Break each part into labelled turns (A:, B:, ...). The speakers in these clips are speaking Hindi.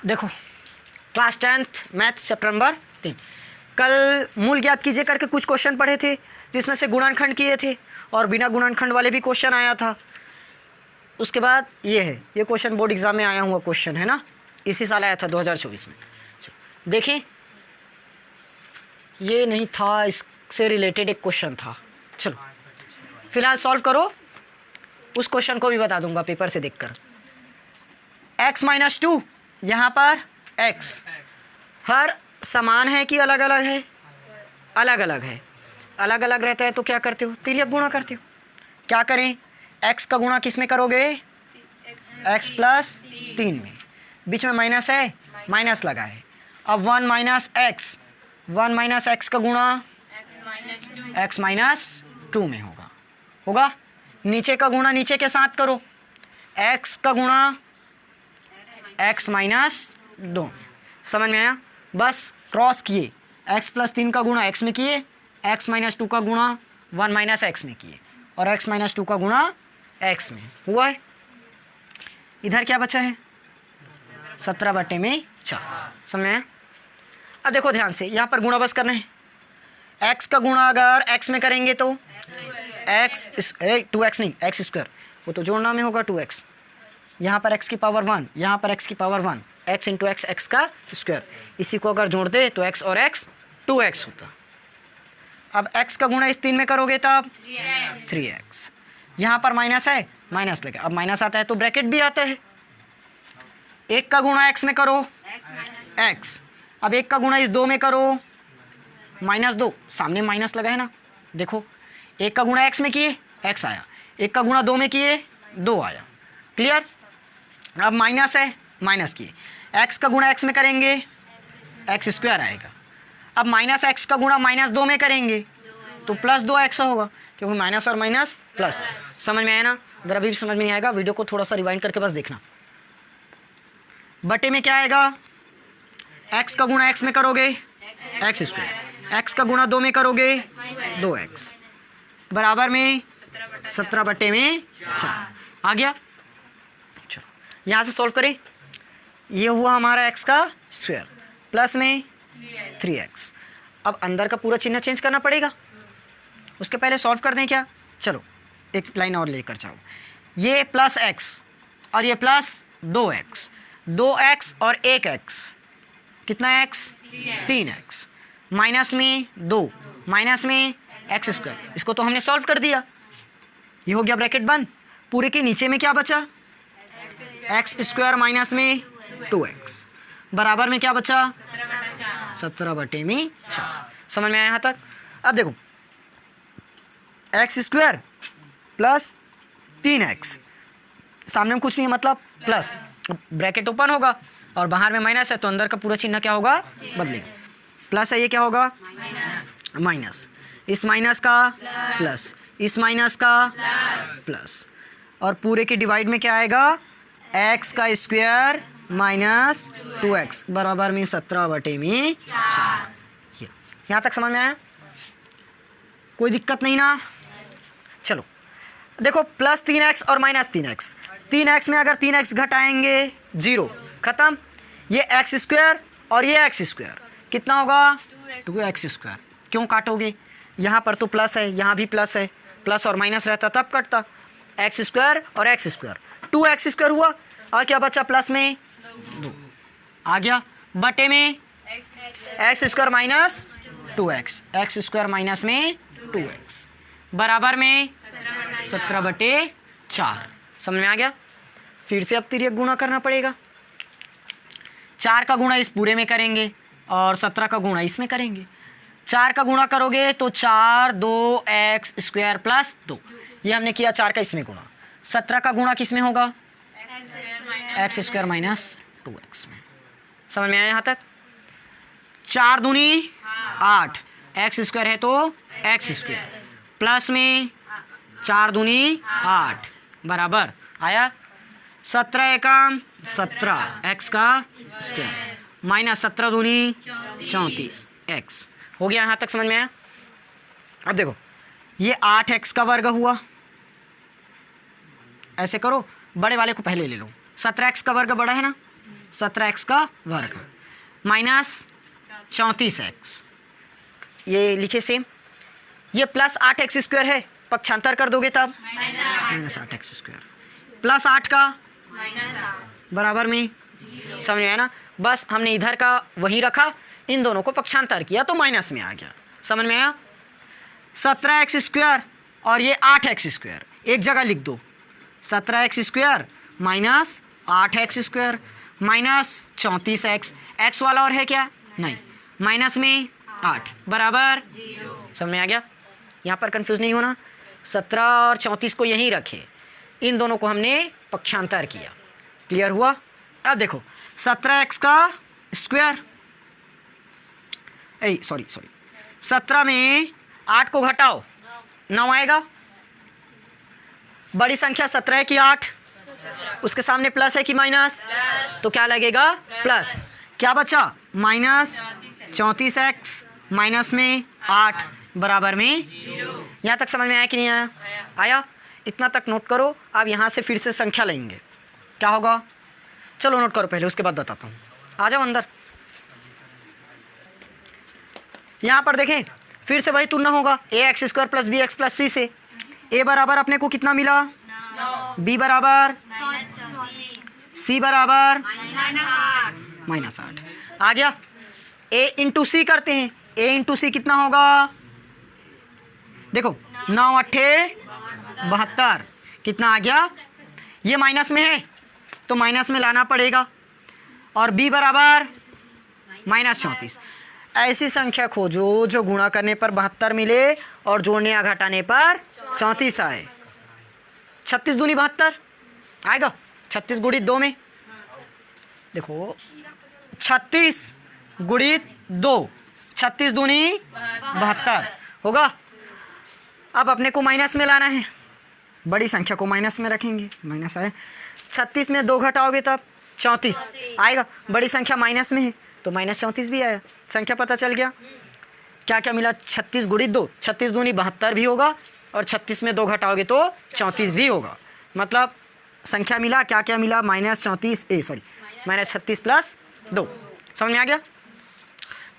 A: देखो class 10th math chapter number 3 कल मूल ज्ञात कीजिए करके कुछ क्वेश्चन पढ़े थे जिसमें से गुणनखंड किए थे और बिना गुणनखंड वाले भी क्वेश्चन आया था। उसके बाद ये है, ये क्वेश्चन बोर्ड एग्जाम में आया हुआ क्वेश्चन है ना, इसी साल आया था 2024 में। चलो देखिए, ये नहीं था, इससे रिलेटेड एक क्वेश्चन था। चलो फिलहाल सॉल्व करो, उस क्वेश्चन को भी बता दूंगा पेपर से देखकर। x-2 यहाँ पर x हर समान है कि अलग अलग है? अलग अलग है। अलग अलग रहता है तो क्या करते हो? तिर्यक गुणा करते हो। क्या करें? x का गुणा किस में करोगे? x प्लस 3 में। बीच में माइनस है, माइनस लगा है। अब 1 माइनस एक्स का गुणा x माइनस 2 में होगा। नीचे का गुणा नीचे के साथ करो, x का गुणा x माइनस 2। समझ में आया? बस क्रॉस किए, x प्लस 3 का गुणा x में किए, x माइनस 2 का गुणा 1 माइनस एक्स में किए और x माइनस 2 का गुणा x में हुआ है। इधर क्या बचा है? 17/4। समझ में आया? अब देखो ध्यान से, यहाँ पर गुणा बस करना है। x का गुणा अगर x में करेंगे तो 2x नहीं, एक्स स्क्वायर, वो तो जोड़ना में होगा 2x। यहाँ पर x की पावर 1, यहाँ पर x की power 1, x into x, x का स्क्वायर। इसी को अगर जोड़ दे तो x और x 2x होता। अब x का गुणा इस 3 में करोगे तब 3x। यहाँ पर माइनस है, माइनस लगे। अब माइनस आता है तो ब्रैकेट भी आता है। 1 का गुणा x में करो x, अब 1 का गुणा इस 2 में करो -2। सामने माइनस लगा है ना, देखो 1 का गुणा x में किए x आया, 1 का गुणा 2 में किए 2 आया। क्लियर? अब माइनस है, माइनस किए, x का गुणा x में करेंगे एक्स स्क्वायर आएगा। अब माइनस x का गुणा -2 में करेंगे तो +2x होगा, क्योंकि माइनस और माइनस प्लस। समझ में आया ना? अगर अभी भी समझ में नहीं आएगा वीडियो को थोड़ा सा रिवाइंड करके बस देखना। बटे में क्या आएगा? x का गुणा x में करोगे एक्स स्क्वायर, x का गुणा 2 में करोगे 2x, बराबर में 17/4 आ गया। चलो यहाँ से सॉल्व करें। ये हुआ हमारा x का स्क्वायर प्लस में 3x। अब अंदर का पूरा चिन्ह चेंज करना पड़ेगा, उसके पहले सॉल्व कर दें क्या? चलो एक लाइन और लेकर जाओ। ये प्लस x और ये प्लस 2x, 2x और 1x कितना x? 3x, माइनस में 2, माइनस में एक्स स्क्वायर। इसको तो हमने सॉल्व कर दिया, ये हो गया ब्रैकेट बंद। पूरे के नीचे में क्या बचा? एक्स स्क्वायर माइनस में 2x, बराबर में क्या बचा? 17/4। समझ में आया यहाँ तक? अब देखो एक्स स्क्वायर प्लस 3x, सामने में कुछ नहीं है मतलब प्लस, ब्रैकेट ओपन होगा और बाहर में माइनस है तो अंदर का पूरा चिन्ह क्या होगा? बदलेगा। प्लस है, ये क्या होगा? माइनस, इस माइनस का प्लस, इस माइनस का प्लस, और पूरे के डिवाइड में क्या आएगा? x का स्क्वायर माइनस 2x बराबर में 17/4। यहाँ तक समझ में आया? कोई दिक्कत नहीं ना? चलो देखो, प्लस 3x और माइनस 3x, 3x में अगर 3x घटाएंगे 0, ख़त्म। ये एक्स स्क्वायर और ये एक्स स्क्वायर कितना होगा? 2x square. क्यों काटोगे? यहाँ पर तो प्लस है, यहाँ भी प्लस है, प्लस और माइनस रहता तब कटता। एक्स स्क्वायर और एक्स स्क्वायर 2x स्क्वायर हुआ, और क्या बचा? प्लस में 2 आ गया, बटे में x square minus 2x, x square minus में 2x बराबर में 17/4। समझ में आ गया? फिर से अब तिर्यक गुणा करना पड़ेगा। 4 का गुणा इस पूरे में करेंगे और 17 का गुणा इसमें करेंगे। 4 का गुणा करोगे तो 4 2x स्क्वायर प्लस 2, ये हमने किया 4 का इसमें गुणा। 17 का गुणा किस में होगा? एक्स स्क्वायर माइनस 2x में। समझ में आया यहाँ तक? 4 दूनी 8, एक्स स्क्वायर है तो एक्स स्क्वायर, प्लस में 4 दूनी 8 बराबर आया 17 एकम 17 एक्स का स्क्वायर माइनस 17 दूनी 34 एक्स। हो गया यहाँ तक? समझ में आया? अब देखो, ये 8x का वर्ग हुआ, ऐसे करो, बड़े वाले को पहले ले लो। 17x का वर्ग बड़ा है ना, 17x का वर्ग माइनस 34x, ये लिखे सेम। ये प्लस 8x स्क्वायर है, पक्षांतर कर दोगे तब माइनस 8x स्क्वायर प्लस 8 का बराबर में, समझ में आया ना। बस हमने इधर का वही रखा, इन दोनों को पक्षांतर किया तो माइनस में आ गया, समझ में आया। 17x स्क्वायर और ये 8x स्क्वायर एक जगह लिख दो, 17x square minus 8x square minus 34x, x वाला और है क्या, नहीं, माइनस में 8 बराबर 0, समझ में आ गया। यहाँ पर कंफ्यूज नहीं होना, 17 और 34 को यहीं रखे, इन दोनों को हमने पक्षांतर किया, क्लियर हुआ। अब देखो 17x का स्क्वायर, सॉरी 17 में 8 को घटाओ 9 आएगा, बड़ी संख्या 17 की 8, उसके सामने प्लस है कि माइनस, तो क्या लगेगा प्लस, क्या बचा माइनस 34x माइनस में 8 बराबर में 0। यहाँ तक समझ में आया कि नहीं आया, आया, इतना तक नोट करो। अब यहाँ से फिर से संख्या लेंगे, क्या होगा, चलो नोट करो पहले, उसके बाद बताता हूँ। आ जाओ अंदर। यहाँ पर देखें फिर से वही तुलना होगा, ax square plus bx plus c से। a बराबर अपने को कितना मिला, b बराबर, c बराबर -8 आ गया। a इंटू सी करते हैं, a इंटू सी कितना होगा, देखो 9 8 72 कितना आ गया, ये माइनस में है तो माइनस में लाना पड़ेगा, और b बराबर -34। ऐसी संख्या खोजो जो गुणा करने पर 72 मिले और जोड़ने या घटाने पर 34 आए। 36 दूनी 72 आएगा, 36 गुणित 2 में, देखो 36 गुणित 2, 36 दूनी 72 होगा। अब अपने को माइनस में लाना है, बड़ी संख्या को माइनस में रखेंगे, माइनस आए, 36 में 2 घटाओगे तब 34 आएगा, बड़ी संख्या माइनस में है तो -34 भी आया, संख्या पता चल गया। क्या क्या मिला, 36 गुणित 2, 36 दूनी 72 भी होगा, और 36 में 2 घटाओगे तो 34 भी होगा, मतलब संख्या मिला, क्या क्या मिला, -36 प्लस 2, समझ में आ गया।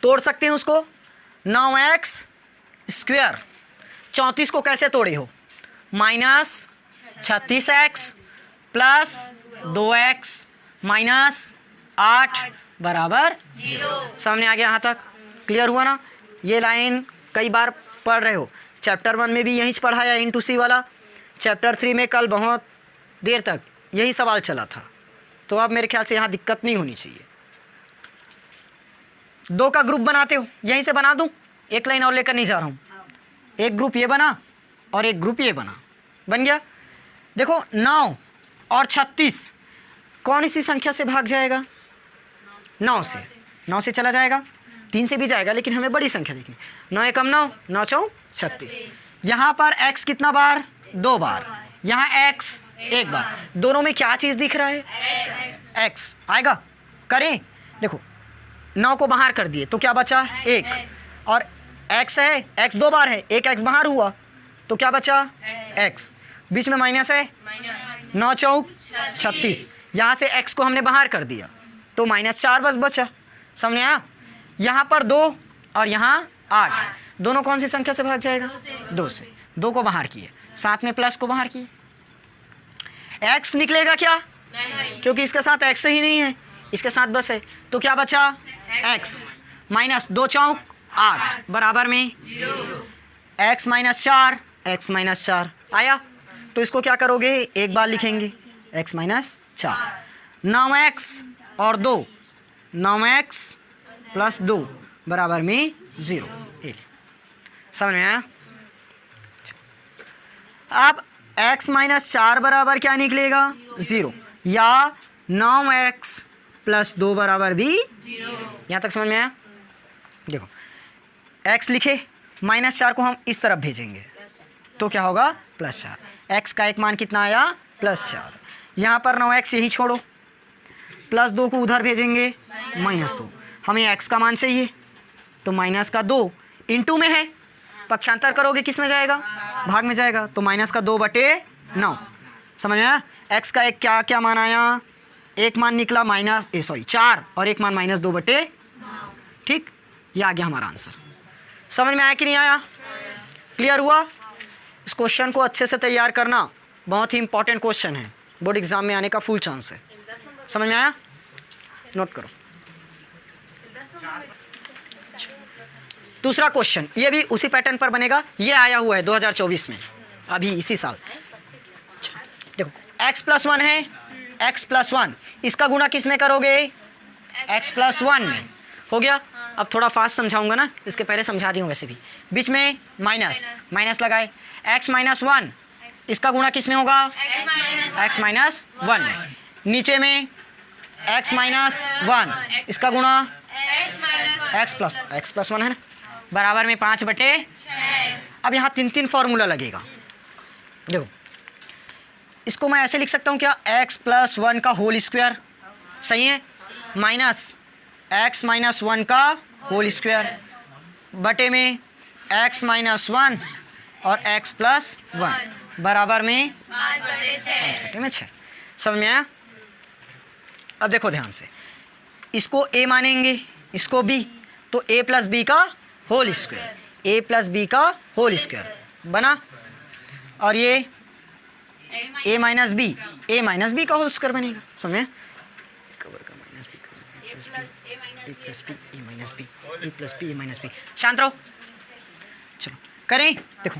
A: तोड़ सकते हैं उसको, 9x स्क्वायर 34 को कैसे तोड़े हो, -36x प्लस 2x माइनस 8 बराबर 0, सामने आ गया। यहाँ तक क्लियर हुआ ना। ये लाइन कई बार पढ़ रहे हो, चैप्टर 1 में भी यहीं से पढ़ाया इंटू सी वाला, चैप्टर 3 में कल बहुत देर तक यही सवाल चला था, तो अब मेरे ख्याल से यहाँ दिक्कत नहीं होनी चाहिए। 2 का ग्रुप बनाते हो, यहीं से बना दूँ, एक लाइन और लेकर नहीं जा रहा हूँ, एक ग्रुप ये बना और एक ग्रुप ये बना, बन गया। देखो 9 और 36 कौन सी संख्या से भाग जाएगा, 9 से चला जाएगा, 3 से भी जाएगा, लेकिन हमें बड़ी संख्या देखनी, 9 एकम 9, 9 चौक 36। यहाँ पर x कितना बार, 2 बार, यहाँ x 1 बार, दोनों में क्या चीज़ दिख रहा है, x आएगा। करें, देखो 9 को बाहर कर दिए तो क्या बचा, 1, और x है, x 2 बार है, एक x बाहर हुआ तो क्या बचा, x, बीच में माइनस है, 9 चौक 36, यहाँ से x को हमने बाहर कर दिया तो -4 बस बचा, समझ आया। यहाँ पर 2 और यहाँ 8, दोनों कौन सी संख्या से भाग जाएगा, 2 से, 2 को बाहर किए, साथ में प्लस को बाहर किए, x निकलेगा क्या, क्योंकि इसके साथ x ही नहीं है, इसके साथ बस है, तो क्या बचा, x माइनस 2 चौक 8 बराबर में 0, x -4 आया। तो इसको क्या करोगे, एक बार लिखेंगे, x -4, 9x और 2, 9x प्लस 2 बराबर में 0, समझ में आया। अब x -4 बराबर क्या निकलेगा, 0, या 9x प्लस 2 बराबर भी 0, यहाँ तक समझ में आया। देखो x लिखे, -4 को हम इस तरफ भेजेंगे तो क्या होगा, +4, x का एक मान कितना आया, +4, यहाँ पर 9x यही छोड़ो, +2 को उधर भेजेंगे, -2, हमें x का मान चाहिए तो माइनस का 2 इंटू में है, पक्षांतर करोगे किस में जाएगा, भाग में जाएगा, तो -2/9, समझ में आया। x का एक क्या क्या मान आया, एक मान निकला -4 और एक मान -2/। ठीक, ये आ गया हमारा आंसर। समझ में आया कि नहीं आया? क्लियर हुआ? इस क्वेश्चन को अच्छे से तैयार करना, बहुत ही इंपॉर्टेंट क्वेश्चन है, बोर्ड एग्जाम में आने का फुल चांस है। समझ में आया? नोट करो। दूसरा क्वेश्चन, ये भी उसी पैटर्न पर बनेगा, ये आया हुआ है 2024 में, अभी इसी साल। देखो x + 1 है, x + 1, इसका गुणा किस में करोगे? x + 1 में। हो गया? अब थोड़ा फास्ट समझाऊंगा ना, इसके पहले समझा दी हूँ वैसे भी। बीच में माइनस लगाए, x - 1, इसका गुणा किस में होगा? x - 1 में। नीचे में x - 1, इसका गुणा x + 1 है ना, बराबर में 5/6। अब यहाँ 3 फॉर्मूला लगेगा। देखो इसको मैं ऐसे लिख सकता हूँ क्या? x + 1 का होल स्क्वायर, सही है, माइनस x - 1 का होल स्क्वायर बटे में x - 1 और x + 1 बराबर में 5/6। समझ में आया? अब देखो ध्यान से, इसको a मानेंगे, इसको b, तो a + b का होल स्क्वायर, a + b का होल स्क्वायर बना, और ये a - b का होल स्क्वायर बनेगा। समझे? शांत रहो, चलो करें। देखो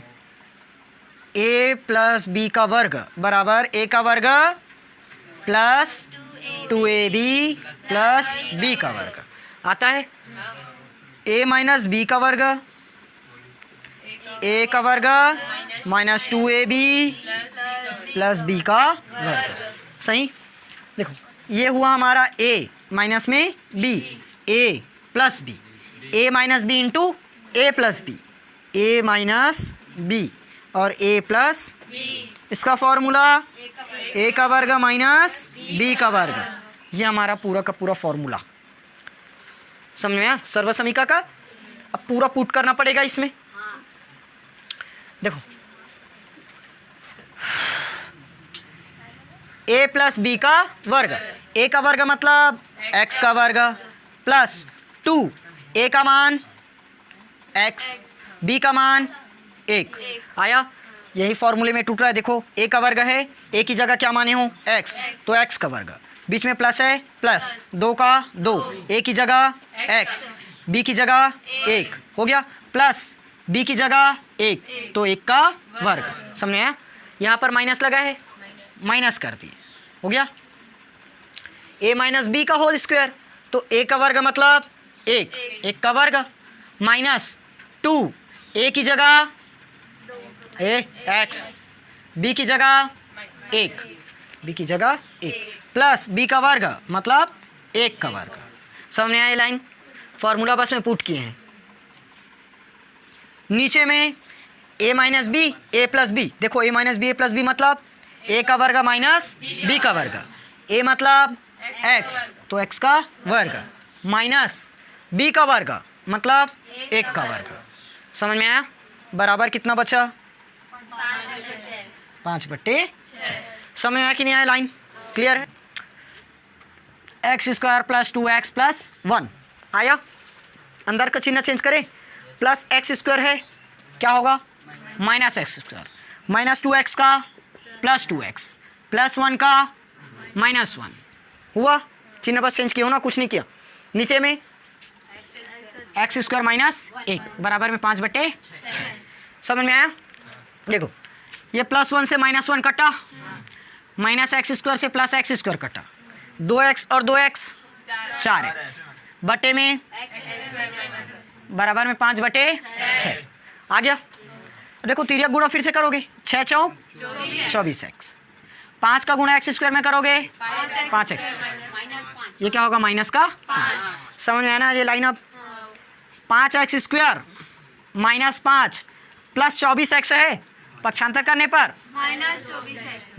A: a + b का वर्ग बराबर a का वर्ग प्लस 2ab प्लस b का वर्ग आता है। a - b का वर्ग, a का वर्ग माइनस 2ab प्लस b का वर्ग, सही। देखो ये हुआ हमारा a माइनस में b, a plus b, a minus b into a plus b, a minus b और a प्लस, इसका फॉर्मूला a का वर्ग माइनस b का वर्ग, ये हमारा पूरा का पूरा फॉर्मूला। समझ में आया? सर्वसमीका का अब पूरा पुट करना पड़ेगा इसमें। देखो a + b का वर्ग, a का वर्ग मतलब x का वर्ग प्लस 2, a का मान x, b का मान 1 आया। यही फॉर्मूले में टूट रहा है। देखो a का वर्ग है, a की जगह क्या माने हो? x, तो x का वर्ग, बीच में प्लस है, प्लस 2 का 2, a की जगह x, b की जगह 1 हो गया, प्लस b की जगह 1, तो 1 का वर्ग। समझ में आया? यहाँ पर माइनस लगा है, माइनस कर दिए, हो गया। a - b का होल स्क्वायर, तो a का वर्ग मतलब 1 का वर्ग माइनस 2, a की जगह x, b की जगह 1 प्लस b का वर्ग मतलब 1 का वर्ग। समझ में आया? लाइन फॉर्मूला बस में पुट किए हैं। नीचे में a - b, a + b, देखो a - b, a + b मतलब a का वर्ग माइनस b का वर्ग, a मतलब x, तो x का वर्ग माइनस b का वर्ग मतलब 1 का वर्ग। समझ में आया? बराबर कितना बचा? 5/6। समझ में आया कि नहीं आया? लाइन क्लियर है? x² + 2x + 1 आया। अंदर का चिन्ह चेंज करें, प्लस x² है, क्या होगा? -x², माइनस 2x का प्लस 2x प्लस 1 का -1 हुआ। चिन्ह बस चेंज किया हो ना, कुछ नहीं किया। नीचे में x² - 1 बराबर में 5/6। समझ में आया? देखो ये +1 से -1 कटा, -x² से +x² कटा, 2x और 2x 4x बटे में बराबर में 5/6 आ गया। देखो तिर्यक गुणा फिर से करोगे, 6 चौक 24x, 5 का गुणा x² में करोगे 5x, ये क्या होगा? माइनस का 5। समझ में आया ना ये लाइन? अब 5x² -5 प्लस 24x है, पक्षांतर करने पर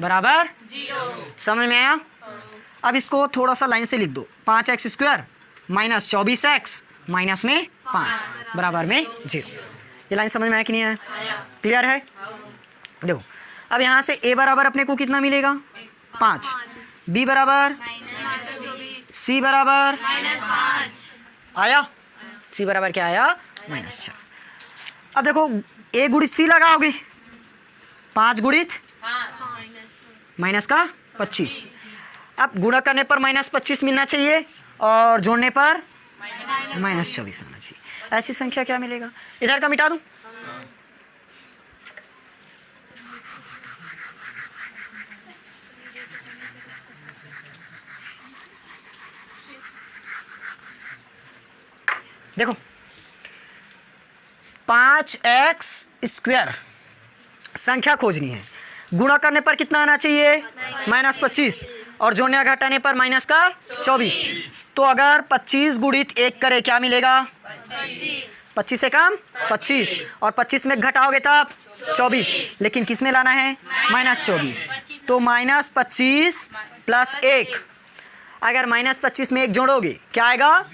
A: बराबर 0। समझ में आया? अब इसको थोड़ा सा लाइन से लिख दो, 5x² -24x माइनस में 5 बराबर में 0। ये लाइन समझ में आया कि नहीं आया? क्लियर है? देखो अब यहाँ से a बराबर अपने को कितना मिलेगा? 5, बी बराबर सी बराबर आया, सी बराबर क्या आया -4। अब देखो ए गुणित सी लगाओगे, 5 गुणित माइनस का 25। अब गुणा करने पर -25 मिलना चाहिए और जोड़ने पर -24 आना चाहिए। ऐसी संख्या क्या मिलेगा? इधर का मिटा दूं, देखो 5x² संख्या खोजनी है। गुणा करने पर कितना आना चाहिए? -25 और जोड़ने या घटाने पर -24। तो अगर 25 गुणित 1 करे क्या मिलेगा? 25 से कम 25 और 25 में घटाओगे तब 24, लेकिन किस में लाना है? -24। तो -25 प्लस 1, अगर -25 में 1 जोड़ोगे क्या आएगा?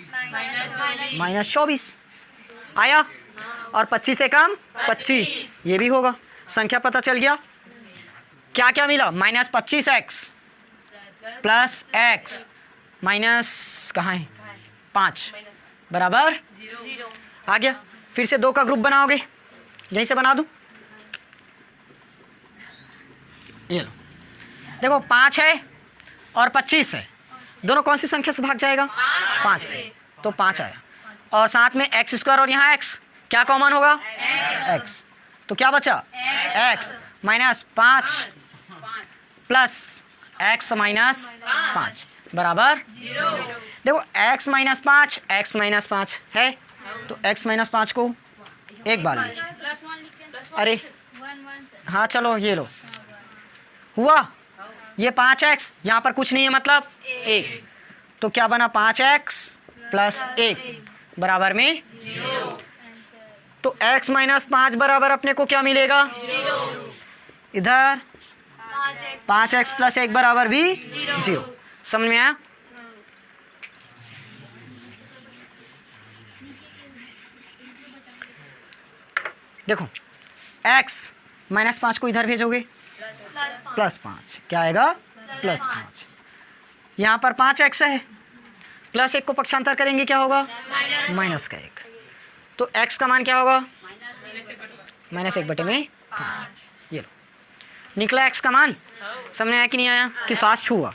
A: -24 आया। और 25 से कम 25 ये भी होगा। संख्या पता चल गया। क्या क्या मिला? -25x प्लस x माइनस कहाँ है 5 बराबर 0 आ गया। फिर से 2 का ग्रुप बनाओगे, यहीं से बना दूं, ये लो। देखो 5 है और 25 है, दोनों कौन सी संख्या से भाग जाएगा? 5 से, तो 5 आया। और साथ में x² और यहाँ x क्या कॉमन होगा? x, तो क्या बचा? x -5 प्लस x -5 बराबर 0। देखो x -5 है, तो x -5 को एक बार लिखिए। अरे हाँ चलो ये लो, हुआ ये 5x, यहाँ पर कुछ नहीं है मतलब 1, तो क्या बना? 5x प्लस 1 बराबर में 0। तो x -5 बराबर अपने को क्या मिलेगा? 0। इधर 5x प्लस 1 बराबर भी 0। समझ में आया? देखो x -5 को इधर भेजोगे +5, क्या आएगा? +5। यहाँ पर 5x है, +1 को पक्षांतर करेंगे क्या होगा? -1। तो x का मान क्या होगा? -1/5। ये लो, निकला x का मान। समझ में आया कि नहीं आया? कि फास्ट हुआ?